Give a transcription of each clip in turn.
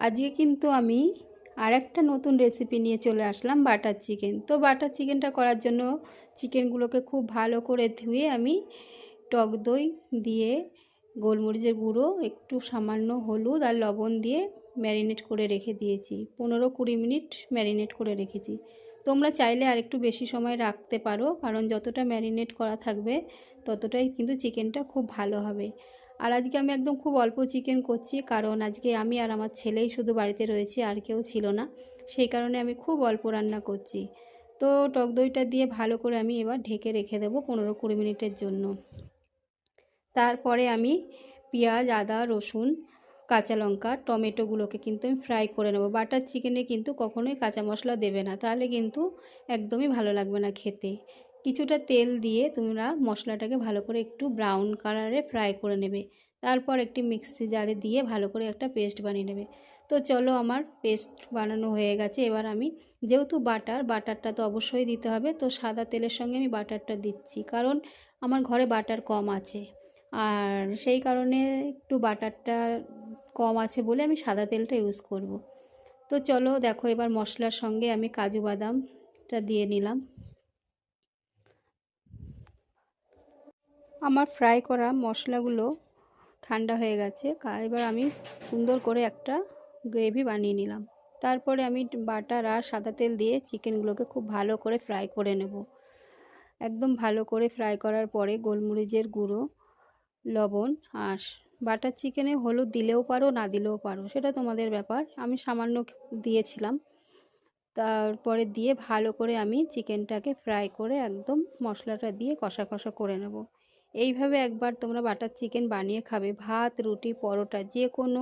আজকে কিন্তু আমি আরেকটা নতুন রেসিপি নিয়ে চলে আসলাম, বাটার চিকেন। তো বাটার চিকেনটা করার জন্য চিকেনগুলোকে খুব ভালো করে ধুয়ে আমি টক দই দিয়ে, গোলমরিচের গুঁড়ো, একটু সামান্য হলুদ আর লবণ দিয়ে ম্যারিনেট করে রেখে দিয়েছি। 15-20 মিনিট ম্যারিনেট করে রেখেছি। তোমরা চাইলে আর একটু বেশি সময় রাখতে পারো, কারণ যতটা ম্যারিনেট করা থাকবে ততটাই কিন্তু চিকেনটা খুব ভালো হবে। আর আজকে আমি একদম খুব অল্প চিকেন করছি, কারণ আজকে আমি আর আমার ছেলেই শুধু বাড়িতে রয়েছি, আর কেউ ছিল না। সেই কারণে আমি খুব অল্প রান্না করছি। তো টক দইটা দিয়ে ভালো করে আমি এবার ঢেকে রেখে দেবো 15-20 মিনিটের জন্য। তারপরে আমি পেঁয়াজ, আদা, রসুন, কাঁচা লঙ্কা, টমেটোগুলোকে কিন্তু আমি ফ্রাই করে নেব। বাটার চিকেনে কিন্তু কখনোই কাঁচা মশলা দেবে না, তাহলে কিন্তু একদমই ভালো লাগবে না খেতে। কিছুটা তেল দিয়ে তোমরা মশলাটাকে ভালো করে একটু ব্রাউন কালারে ফ্রাই করে নেবে। তারপর একটি মিক্সি জারে দিয়ে ভালো করে একটা পেস্ট বানিয়ে নেবে। তো চলো, আমার পেস্ট বানানো হয়ে গেছে। এবার আমি, যেহেতু বাটারটা তো অবশ্যই দিতে হবে, তো সাদা তেলের সঙ্গে আমি বাটারটা দিচ্ছি, কারণ আমার ঘরে বাটার কম আছে। আর সেই কারণে একটু বাটারটা কম আছে বলে আমি সাদা তেলটা ইউজ করব। তো চলো দেখো, এবার মশলার সঙ্গে আমি কাজু বাদামটা দিয়ে নিলাম। আমার ফ্রাই করা মশলাগুলো ঠান্ডা হয়ে গেছে। এবার আমি সুন্দর করে একটা গ্রেভি বানিয়ে নিলাম। তারপরে আমি বাটার আর সাদা তেল দিয়ে চিকেনগুলোকে খুব ভালো করে ফ্রাই করে নেব। একদম ভালো করে ফ্রাই করার পরে গোলমরিচের গুঁড়ো, লবণ আর বাটার চিকেনে হলুদ দিলেও পারো, না দিলেও পারো, সেটা তোমাদের ব্যাপার। আমি সামান্য দিয়েছিলাম। তারপরে দিয়ে ভালো করে আমি চিকেনটাকে ফ্রাই করে একদম মশলাটা দিয়ে কষা কষা করে নেব। এইভাবে একবার তোমরা বাটার চিকেন বানিয়ে খাবে, ভাত, রুটি, পরোটা, যে কোনো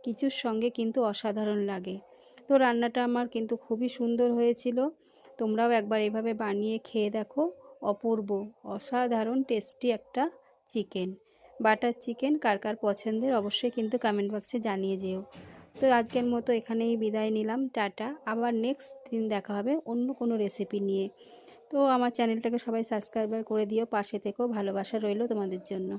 কিছুর সঙ্গে কিন্তু অসাধারণ লাগে। তো রান্নাটা আমার কিন্তু খুবই সুন্দর হয়েছিল। তোমরাও একবার এইভাবে বানিয়ে খেয়ে দেখো। অপূর্ব, অসাধারণ টেস্টি একটা চিকেন, বাটার চিকেন কার কার পছন্দের অবশ্যই কিন্তু কমেন্ট বক্সে জানিয়ে যেও। তো আজকের মতো এখানেই বিদায় নিলাম, টাটা। আবার নেক্সট দিন দেখা হবে অন্য কোনো রেসিপি নিয়ে। তো আমার চ্যানেলটাকে সবাই সাবস্ক্রাইব করে দিও, পাশে থেকেও, ভালোবাসা রইল তোমাদের জন্য।